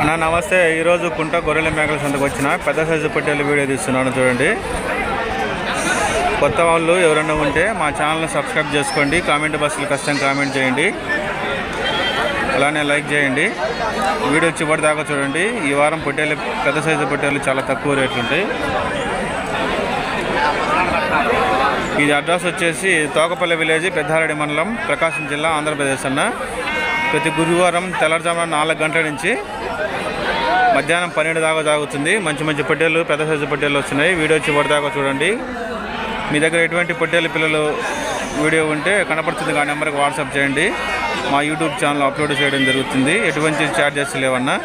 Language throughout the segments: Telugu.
అన్న నమస్తే. ఈరోజు కుంట గొర్రెల మేకల సంతకు వచ్చిన పెద్ద సైజు పొట్టేలు వీడియో తీస్తున్నాను చూడండి. కొత్త వాళ్ళు ఎవరైనా ఉంటే మా ఛానల్ని సబ్స్క్రైబ్ చేసుకోండి. కామెంట్ బాక్స్లో కష్టం కామెంట్ చేయండి, అలానే లైక్ చేయండి. వీడియో చివరి దాకా చూడండి. ఈ వారం పొట్టేలు పెద్ద సైజు పొట్టేలు చాలా తక్కువ రేట్లు ఉంటాయి. ఇది అడ్రస్ వచ్చేసి తోకపల్లి విలేజ్, పెద్దారెడ్డి మండలం, ప్రకాశం జిల్లా, ఆంధ్రప్రదేశ్ అన్న. ప్రతి గురువారం తెల్లవారుజామున 4 గంటల నుంచి మధ్యాహ్నం 12 దాకా సాగుతుంది. మంచి మంచి పొట్టేలు, పెద్ద సైజు పొట్టేలు వస్తున్నాయి. వీడియో చివరి దాకా చూడండి. మీ దగ్గర ఎటువంటి పొట్టేలు పిల్లలు వీడియో ఉంటే కనపడుతుంది ఆ నెంబర్కి వాట్సాప్ చేయండి. మా యూట్యూబ్ ఛానల్ అప్లోడ్ చేయడం జరుగుతుంది. ఎటువంటి ఛార్జెస్ లేవన్నా.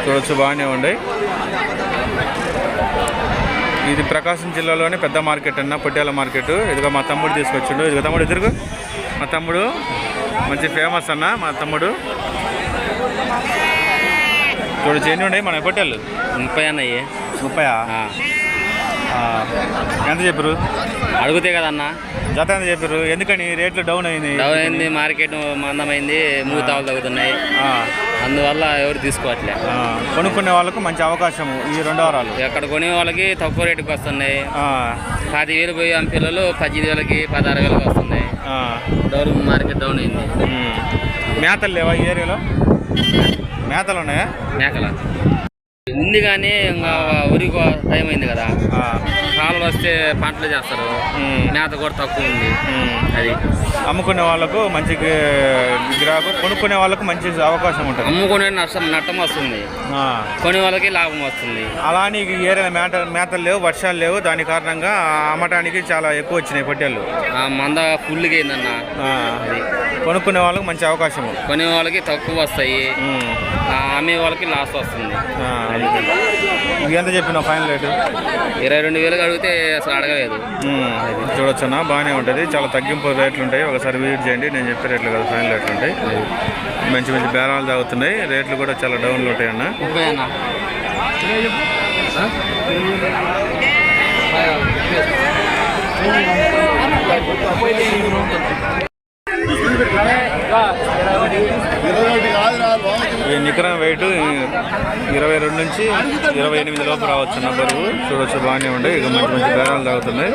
చూడొచ్చు, బాగానే ఉన్నాయి. ఇది ప్రకాశం జిల్లాలోనే పెద్ద మార్కెట్ అన్న, పొట్టేల మార్కెట్. ఇదిగో మా తమ్ముడు తీసుకొచ్చిండు. ఇదిగో తమ్ముడు ఎదురుగు. మా తమ్ముడు మంచి ఫేమస్ అన్న, మా తమ్ముడు. చూడొచ్చు ఎన్ని ఉన్నాయి మన పొట్టేలు? 30 అన్నయ్యి. 30? ఎంత చెప్పారు? అడుగుతే కదన్న జత ఎంత చెప్పారు? ఎందుకని రేట్లు డౌన్ అయింది? మార్కెట్ మందమైంది, మూతాలు తగ్గుతున్నాయి, అందువల్ల ఎవరు తీసుకోవట్లే. కొనుక్కునే వాళ్ళకు మంచి అవకాశం ఈ 2 వారాలు. ఎక్కడ కొనే వాళ్ళకి తక్కువ రేటుకి వస్తున్నాయి. 10,000 పోయి పిల్లలు 18,000కి 16,000కి వస్తున్నాయి. డౌన్ మార్కెట్ డౌన్ అయింది. మేతలు లేవా ఈ ఏరియాలో? మేతలు ఉన్నాయా? మేకల ఉంది కానీ ఇంకా ఉరికి టైం అయింది కదా, కాలు వస్తే పంటలు చేస్తారు. మేత కూడా తక్కువ ఉంది. అది అమ్ముకునే వాళ్ళకు మంచి గిరాకు, కొనుక్కునే వాళ్ళకు మంచి అవకాశం ఉంటుంది. అమ్ముకునే నష్టం వస్తుంది, కొనే వాళ్ళకి లాభం వస్తుంది. అలానే ఈ ఏరియా మేతలు లేవు, వర్షాలు లేవు, దాని కారణంగా అమ్మటానికి చాలా ఎక్కువ వచ్చినాయి పొట్టేళ్ళు. మంద ఫుల్గా అయిందన్న. కొనుక్కునే వాళ్ళకి మంచి అవకాశం, కొనే వాళ్ళకి తక్కువ వస్తాయి, అమ్మే వాళ్ళకి లాస్ వస్తుంది. ఎంత చెప్పిన ఫైనల్ రేటు? 22,000 అడిగితే అసలు అడగలేదు. చూడొచ్చన్నా, బాగానే ఉంటుంది. చాలా తగ్గింపు రేట్లు ఉంటాయి. ఒకసారి విజిట్ చేయండి. నేను చెప్పే రేట్లు కదా, ఫైనల్ రేట్లు ఉంటాయి. మంచి మంచి బేరాలు తాగుతున్నాయి. రేట్లు కూడా చాలా డౌన్లో ఉంటాయి అన్న. 30 అన్న. ఈ నికరం వెయిట్ 22 నుంచి 28 లోపు రావచ్చు అన్న బరువు. చూడొచ్చు, బాగానే ఉండే. ఇక మంచి మంచి బేరాలు తాగుతున్నాయి.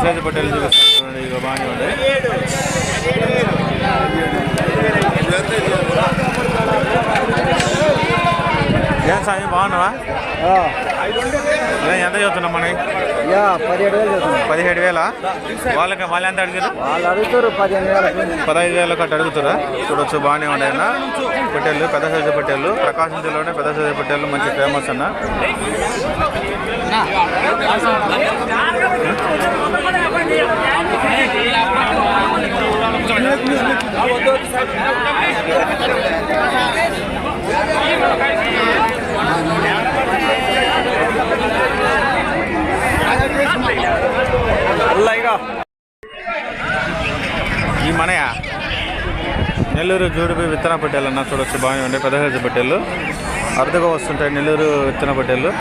సైజు పొట్టేలు చూపిస్తాను చూడండి. ఇక బాగానే ఉండే. ఏం సాయి బాగున్నావా? ఎంత చదువుతున్నాం మనకి? 17,000. వాళ్ళకి వాళ్ళు ఎంత అడిగారు? వాళ్ళు అడుగుతారు 15,000 కట్ట అడుగుతారా? చూడొచ్చు, బాగానే ఉన్నాయన్న పొట్టేళ్ళు, పెద్ద సైజు పొట్టేళ్ళు. ప్రకాశం జిల్లాలోనే పెద్ద సైజు పొట్టేళ్ళు మంచి ఫేమస్ అన్న. ఈ మనయా నెల్లూరు జూడిపి విత్తన పొట్టేళ్ళన్నా. చూడొచ్చు, బాగానే ఉండే. పెద్ద సైజు పొట్టేళ్ళు అరుదుగా వస్తుంటాయి. నెల్లూరు విత్తన పొట్టేళ్ళు.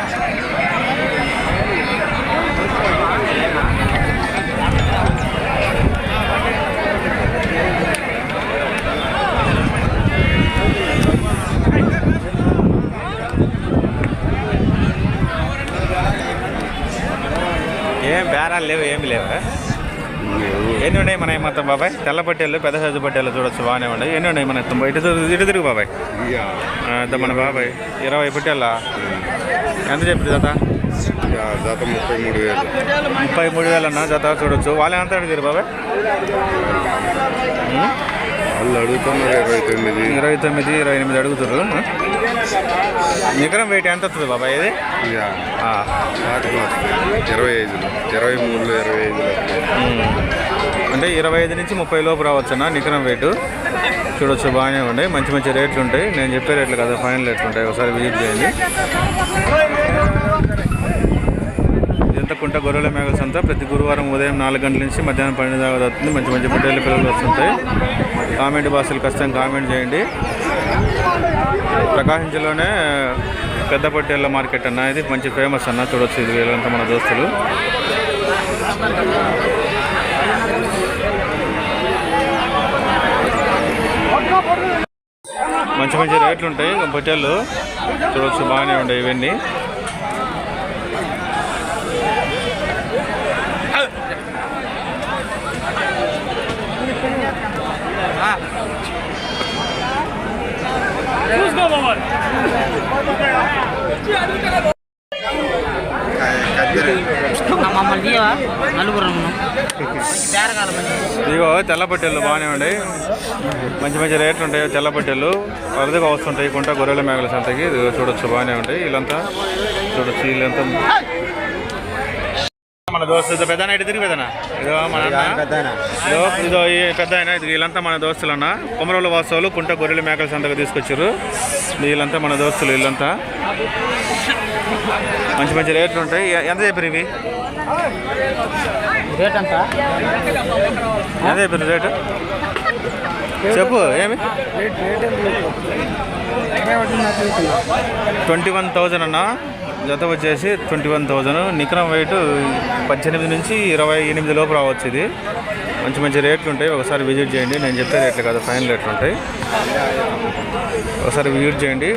ఏం బేరాలు లేవు, ఏమి లేవు. ఎన్ని ఉన్నాయి మన మొత్తం బాబాయ్? తెల్ల పట్టేళ్ళు, పెద్ద సైజు పట్టేళ్ళు. చూడొచ్చు, బాగానే ఉన్నాయి. ఎన్ని ఉన్నాయి మన ఇటు తిరుగు బాబాయ్. మన బాబాయ్ 20 పట్టేళ్ళ. ఎంత చెప్పారు జత? జత 33,000. 33,000 అన్న జత. చూడొచ్చు, వాళ్ళు ఎంత అడిగారు బాబాయ్? వాళ్ళు అడుగుతున్నారు 29, 28 అడుగుతారు. నికరం వెయిట్ ఎంత వస్తుంది బాబాయ్ ఇది? 25, 23, 25. అంటే 25 నుంచి 30 లోపు రావచ్చు అన్న నికరం వెయిట్. చూడొచ్చు, బాగానే ఉన్నాయి. మంచి మంచి రేట్లు ఉంటాయి. నేను చెప్పే రేట్లు కదా, ఫైనల్ రేట్లు ఉంటాయి. ఒకసారి విజిట్ చేయండి. ఇదంతా కుంట గొర్రెల మేకల సంత. ప్రతి గురువారం ఉదయం 4 గంటల నుంచి మధ్యాహ్నం 12 దాకా అవుతుంది. మంచి మంచి పొట్టేళ్ళ పిల్లలు వస్తుంటాయి. కామెంట్ బాక్సులు కష్టం కామెంట్ చేయండి. ప్రకాశం జిల్లాలోనే పెద్ద పొట్టేళ్ళ మార్కెట్ అన్న, ఇది మంచి ఫేమస్ అన్న. చూడొచ్చు, ఇది వీళ్ళంతా మన దోస్తులు. మంచి మంచి రేట్లు ఉంటాయి పొట్టేళ్ళు చూడవచ్చు, బాగానే ఉంటాయి ఇవన్నీ. ఇదిగో తెల్ల పొట్టేళ్ళు బాగానే ఉన్నాయి, మంచి మంచి రేట్లు ఉంటాయి. తెల్ల పొట్టేళ్ళు అరుదుగా వస్తుంటాయి కుంట గొర్రెల మేకల సంతకి. ఇదిగో చూడొచ్చు, బాగానే ఉంటాయి. వీళ్ళంతా చూడొచ్చు, వీళ్ళంతా మన దోస్తు పెద్ద ఇటు తిరిగి పెద్దనా. ఇదో మన ఇదో ఈ పెద్ద అయినా ఇది వీళ్ళంతా మన దోస్తులు అన్న. కొమరోళ్ళ వాస్తవులు కుంట గొర్రెల మేకల సంతకు తీసుకొచ్చారు. వీళ్ళంతా మన దోస్తులు. వీళ్ళంతా మంచి మంచి రేట్లు ఉంటాయి. ఎంత చెప్పారు ఇవి? రేట్ ఎంత చెప్పారు రేటు? చెప్పు. ఏమి 21,000 అన్న. జత వచ్చేసి 21,000. నికరం వెయిట్ 18 నుంచి 28 లోపు రావచ్చు. ఇది మంచి మంచి రేట్లు ఉంటాయి. ఒకసారి విజిట్ చేయండి. నేను చెప్పే రేట్లు కాదు, ఫైనల్ రేట్లు ఉంటాయి. ఒకసారి విజిట్ చేయండి.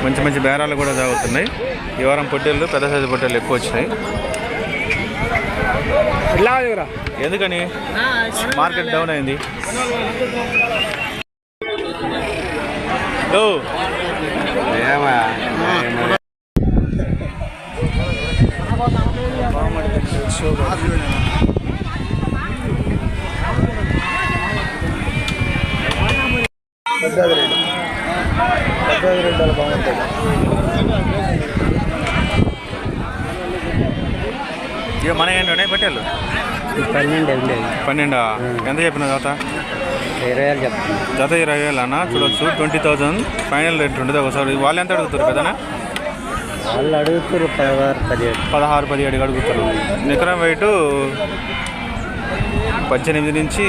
మంచి మంచి బేరాలు కూడా సాగుతున్నాయి. ఈ వారం పొట్టేళ్ళు పెద్ద సైజు పొట్టేళ్ళు ఎక్కువ వచ్చినాయి. ఎందుకని? మార్కెట్ డౌన్ అయింది. ఇక మన ఏంటనే పొట్టేళ్ళు 12. ఎంత చెప్పిన జత? 20,000 చెప్తాను. జత 20,000 అన్న. చూడొచ్చు, 20,000 ఫైనల్ రేట్ ఉంటుంది. ఒకసారి వాళ్ళు ఎంత అడుగుతారు కదనా? వాళ్ళు అడుగుతారు 16-17 అడుగుతారు. నికరం వెయిట్ 18 నుంచి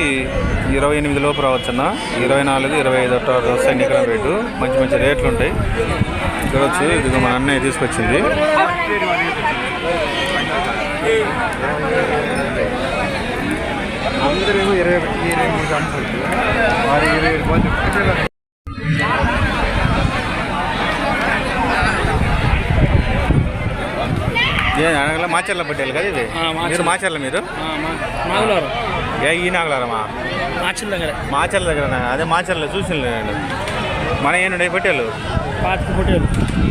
28 లోపు రావచ్చు అన్న. 24-25 అట్లా వస్తాయి నికరం రేటు. మంచి మంచి రేట్లు ఉంటాయి. చూడొచ్చు, ఇది మన అన్నయ్య తీసుకొచ్చింది. అందరూ 21-23 అమ్ముతుంది. 27 మాచర్ల పట్టేలు కదా ఇది? మీరు మాచర్ల? మీరు ఈ నాగలారమా? మాచర్ల దగ్గర. అదే మాచర్ల చూసిన నేను. మన ఏంటంటే పొట్టేలు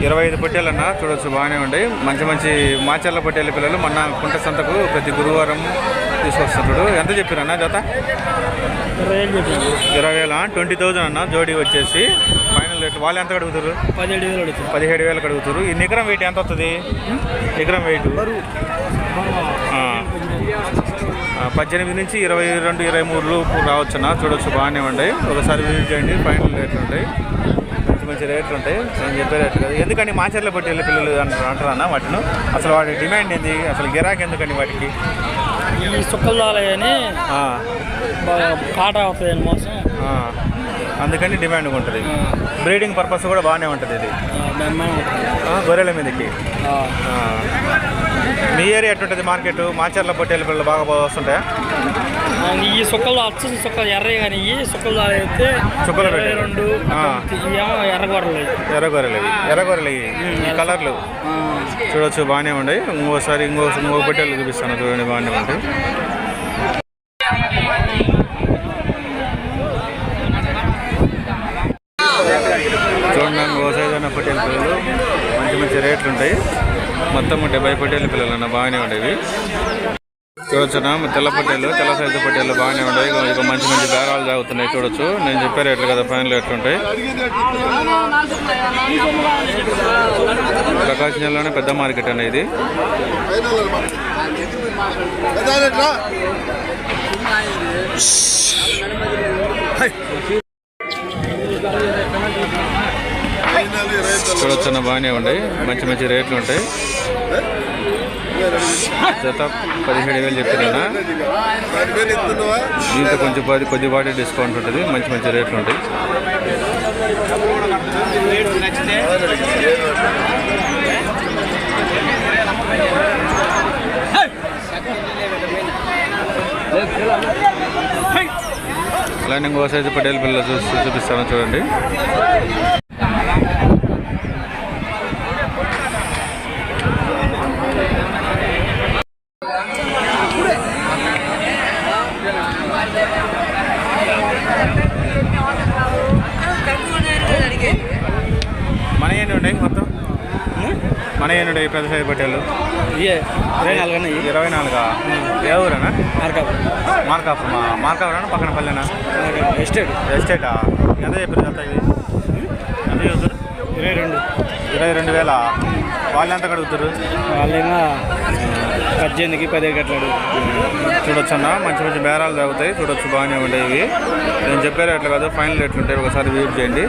25 పొట్టేలు అన్న. చూడొచ్చు, బాగానే ఉంటాయి. మంచి మంచి మాచర్ల పొట్టేళ్ళ పిల్లలు మన కుంట సంతకు ప్రతి గురువారం తీసుకొస్తున్నాడు. ఎంత చెప్పారన్న జత? 20,000. 20,000 అన్న. జోడీ వచ్చేసి ఫైనల్ రేట్. వాళ్ళు ఎంత అడుగుతారు? 17,000 అడుగుతారు. ఈ నికరం వెయిట్ ఎంత వస్తుంది? నికరం వెయిట్ 18 నుంచి 22-23 లోపు రావచ్చు అన్న. చూడొచ్చు, బాగానే ఉంటాయి. ఒకసారి విజిట్ చేయండి. ఫైనల్ రేట్లు ఉంటాయి. మంచి మంచి రేట్లు ఉంటాయి. నేను చెప్పే రేట్లు కదా. ఎందుకని మాచర్ల పొట్టేళ్ళ పిల్లలు అంటారా అన్న వాటిని? అసలు వాటి డిమాండ్ ఏంది? అసలు గిరాకీ ఎందుకని వాటికి? ఈ సుక్కలు రాలని కాట అవుతాయని మోసం, అందుకని డిమాండ్ ఉంటుంది. బ్రీడింగ్ పర్పస్ కూడా బాగానే ఉంటుంది ఇది గొర్రెల మీదకి. మీ ఏరియా ఎట్టుంటుంది మార్కెట్? మాచర్ల పొట్టేళ్ళ పిల్లలు బాగా వస్తుంటాయా? ఈ సుక్కలు అచ్చు సుక్కలు ఎర్రవి కానీ ఈ సుక్కలు అయితే చుక్కలు 22 ఎర్రగొర్రెలు. ఎర్రగొర్రెలు ఈ కలర్లు చూడొచ్చు, బాగానే ఉన్నాయి. ఇంకోసారి ఇంకో పొట్టేళ్ళు చూపిస్తాను, చూడండి, బాగానే ఉంటాయి. చూడండి, ఇంకో సైజ్ అన్న పొట్టేళ్ళ పిల్లలు మంచి మంచి రేట్లు ఉంటాయి. మొత్తం 70 పొట్టేళ్ళ పిల్లలు అన్న, బాగానే ఉండేవి. చూడొచ్చు, తెల్ల పొట్టేళ్ళు, తెల్ల సైజు పొట్టేళ్ళు బాగానే ఉంటాయి. ఇక మంచి మంచి బేరాలు సాగుతున్నాయి. చూడొచ్చు, నేను చెప్పే రేట్లు కదా, ఫైనల్ రేట్లు ఉంటాయి. ప్రకాశం జిల్లాలోనే పెద్ద మార్కెట్ అన్న ఇది. చూడొచ్చు, బాగానే ఉంటాయి. మంచి మంచి రేట్లు ఉంటాయి. జత 17,000 చెప్పారన్నా. దీంతో కొంచెం కొద్దిపాటి డిస్కౌంట్ ఉంటుంది. మంచి మంచి రేట్లు ఉంటాయి. అలానే ఇంకో సైజు పటేల్ పిల్లలు చూపిస్తాను చూడండి. మన ఏంటి ఉన్నాయి మొత్తం? మన ఏంటి ఉన్నాయి పెద్ద సైజు పట్టేలు? 24. ఏ ఊరేనా? మార్కాపురనా పక్కన పల్లెనా? ఎస్టేటా? ఎంత చెప్పారు జత ఇవి? ఎంత చెబుతారు? 22,000. వాళ్ళు ఎంత కడుగుతారు? వాళ్ళైనా 18కి 10 గంటలు చూడొచ్చు అన్న, మంచి మంచి బేరాలు తాగుతాయి. చూడొచ్చు, బాగానే ఉంటాయి ఇవి. నేను చెప్పే రేట్లు కాదు, ఫైనల్ రేట్లు ఉంటాయి. ఒకసారి విజిట్ చేయండి.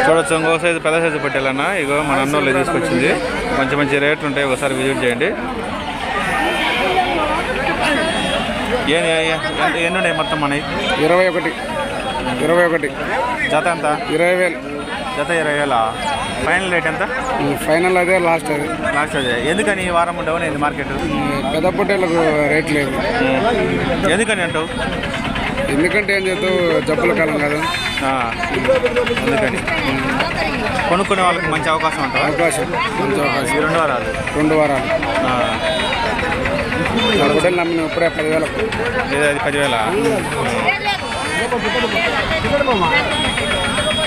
చూడొచ్చు, ఇంకో సైజు పెద్ద సైజు పట్టేలన్నా. ఇగో మన అన్నోళ్ళు తీసుకొచ్చింది. మంచి మంచి రేట్లు ఉంటాయి, ఒకసారి విజిట్ చేయండి. ఎన్ని ఉన్నాయి మొత్తం మనవి? 21. జత ఎంత? 20,000. జత 20,000. ఫైనల్ రేట్ ఎంత? ఫైనల్ అదే లాస్ట్ అదే. ఎందుకని ఈ వారం డౌన్ అయింది మార్కెట్? పెద్ద పొట్టేలకు రేట్ లేదు. ఎందుకని అంటావు? ఎందుకంటే ఏం చేస్తావు, జబ్బుల కాలం కాదు. అందుకని కొనుక్కునే వాళ్ళకి మంచి అవకాశం ఉంటుంది. మంచి అవకాశం. ఈ 2 వారాలు. పొట్టేలు నమ్మిన ఇప్పుడే 10,000. అది 10,000.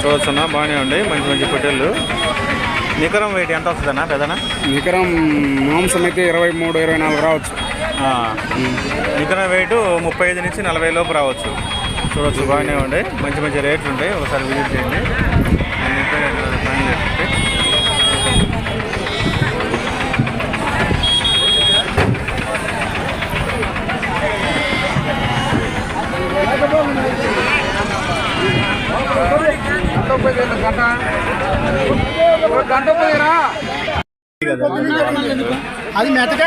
చూస్తున్నా, బాగానే ఉండే మంచి మంచి పొట్టేళ్ళు. నికరం వెయిట్ ఎంత వస్తుందన్నా పెద్దనా? నికరం మాంసం అయితే 23-24 రావచ్చు. నికరం వెయిట్ 35 నుంచి 40 లోపు రావచ్చు. చూడవచ్చు, బాగానే ఉండే మంచి మంచి రేట్లు ఉంటాయి. ఒకసారి విజిట్ చేయండి. ఫైనల్ రేట్ ఉంటాయి. అది మెతక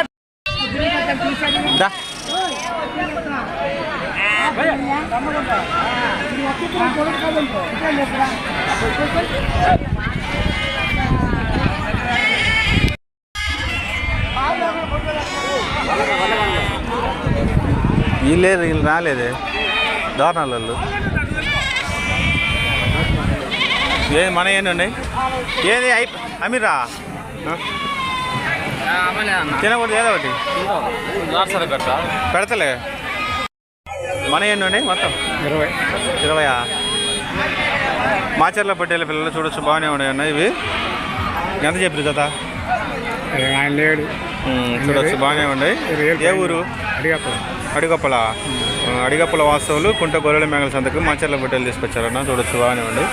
వీళ్ళు రాలేదే దారుణాలు. ఏది మన ఏంటి ఉన్నాయి? ఏది అమీరా తినకూడదు ఏదో ఒకటి పెడతలే. మన ఏంటి ఉన్నాయి మొత్తం? 20. మాచర్ల పట్టేల పిల్లలు చూడొచ్చు, బాగానే ఉన్నాయి. ఇవి ఎంత చెప్పారు జత? చూడొచ్చు, బాగానే ఉన్నాయి. ఏ ఊరు? అడిగప్పల. అడిగప్పల వాస్తవులు కుంట గొర్రెల మేకల సంతకు మాచర్ల పట్టేలు తీసుకొచ్చారన్న. చూడొచ్చు, బాగానే ఉంది.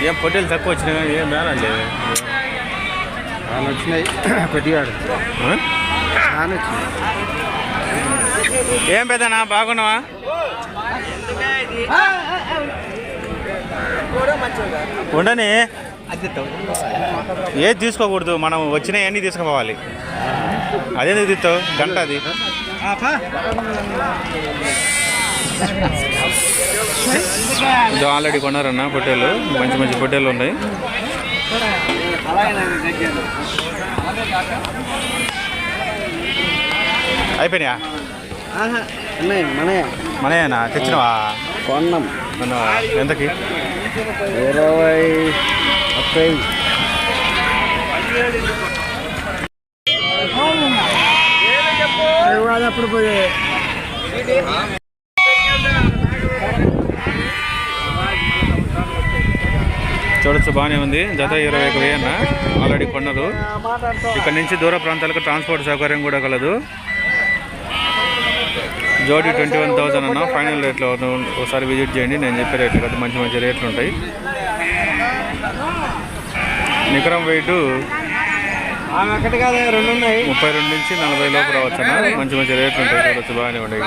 ఏం పొట్టేలు తక్కువ వచ్చినాయి కానీ ఏం బేరాలు లేదు. వచ్చినాయి కొద్దిగా. ఏం పెద్దనా, బాగున్నావా? ఉండని ఏది తీసుకోకూడదు, మనం వచ్చినాయి అన్నీ తీసుకుపోవాలి. అదేందుకు తీస్తావు? గంట అది ఇది ఆల్రెడీ కొన్నారన్న పొట్టేలు. మంచి మంచి పొట్టేలు ఉన్నాయి. అయిపోయినాయా? మనయేనా? తెచ్చినవా? కొన్నాం. ఎంతకి? 20-30. అప్పుడు పోయే చూడొచ్చు, బాగానే ఉంది. జత 21,000 అన్న, ఆల్రెడీ కొన్నారు. ఇక్కడ నుంచి దూర ప్రాంతాలకు ట్రాన్స్పోర్ట్ సౌకర్యం కూడా కలదు. జోడీ 21,000 అన్న. ఫైనల్ రేట్లో ఒకసారి విజిట్ చేయండి. నేను చెప్పే రేట్లు కదా, మంచి మంచి రేట్లు ఉంటాయి. నికరం వెయిట్ 32 నుంచి 40 లోపు రావచ్చు అన్న. మంచి మంచి రేట్లు ఉంటాయి. చూడొచ్చు, బాగానే ఉంటాయి.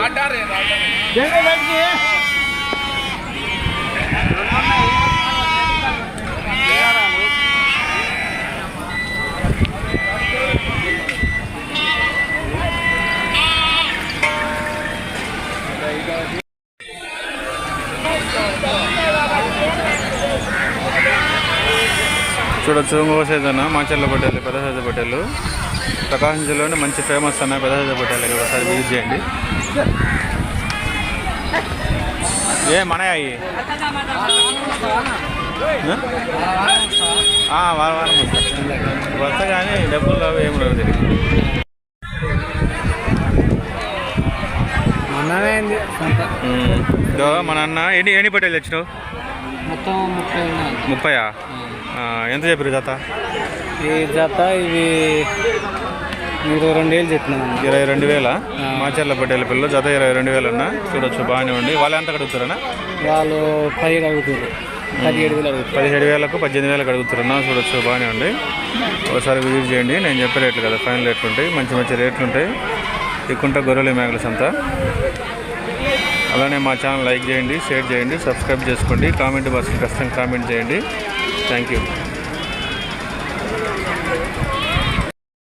చూడొచ్చు ఇంకో సైజ్ అన్న మాచర్ల పొట్టేలు, పెద్ద సైజు పొట్టేలు. ప్రకాశం జిల్లాలోనే మంచి ఫేమస్ అన్న పెద్ద సైజు పొట్టేలు కదా, ఒకసారి విజిట్ చేయండి. ఏ మనయా అయ్యి వారం వారం వస్తా కానీ డబ్బులు అవి ఏమి రావు తెలియదు. మన అన్న ఎన్ని పొట్టేలు తెచ్చినావు? మొత్తం 30. ఎంత చెప్పారు జత? ఈ జత ఇవి 22,000 చెప్పినాను. 22,000. మాచర్ల పొట్టేల పిల్లలు జత 22,000 అన్న. చూడొచ్చు బాగానే ఉండి. వాళ్ళు ఎంత అడుగుతారన్నా? వాళ్ళు 10 అడుగుతారు, 17,000 అడుగుతారు. 17,000కు 18,000 అడుగుతారన్నా. చూడొచ్చు బాగానే ఉండి. ఒకసారి విజిట్ చేయండి. నేను చెప్పే రేట్లు కదా, ఫైనల్ రేట్లు ఉంటాయి, మంచి మంచి రేట్లు ఉంటాయి. ఇక్కుంటా గొర్రెలు మేకలు అంతా. అలానే మా ఛానల్ లైక్ చేయండి, షేర్ చేయండి, సబ్స్క్రైబ్ చేసుకోండి, కామెంట్ బాక్స్లో ఖచ్చితంగా కామెంట్ చేయండి. Thank you.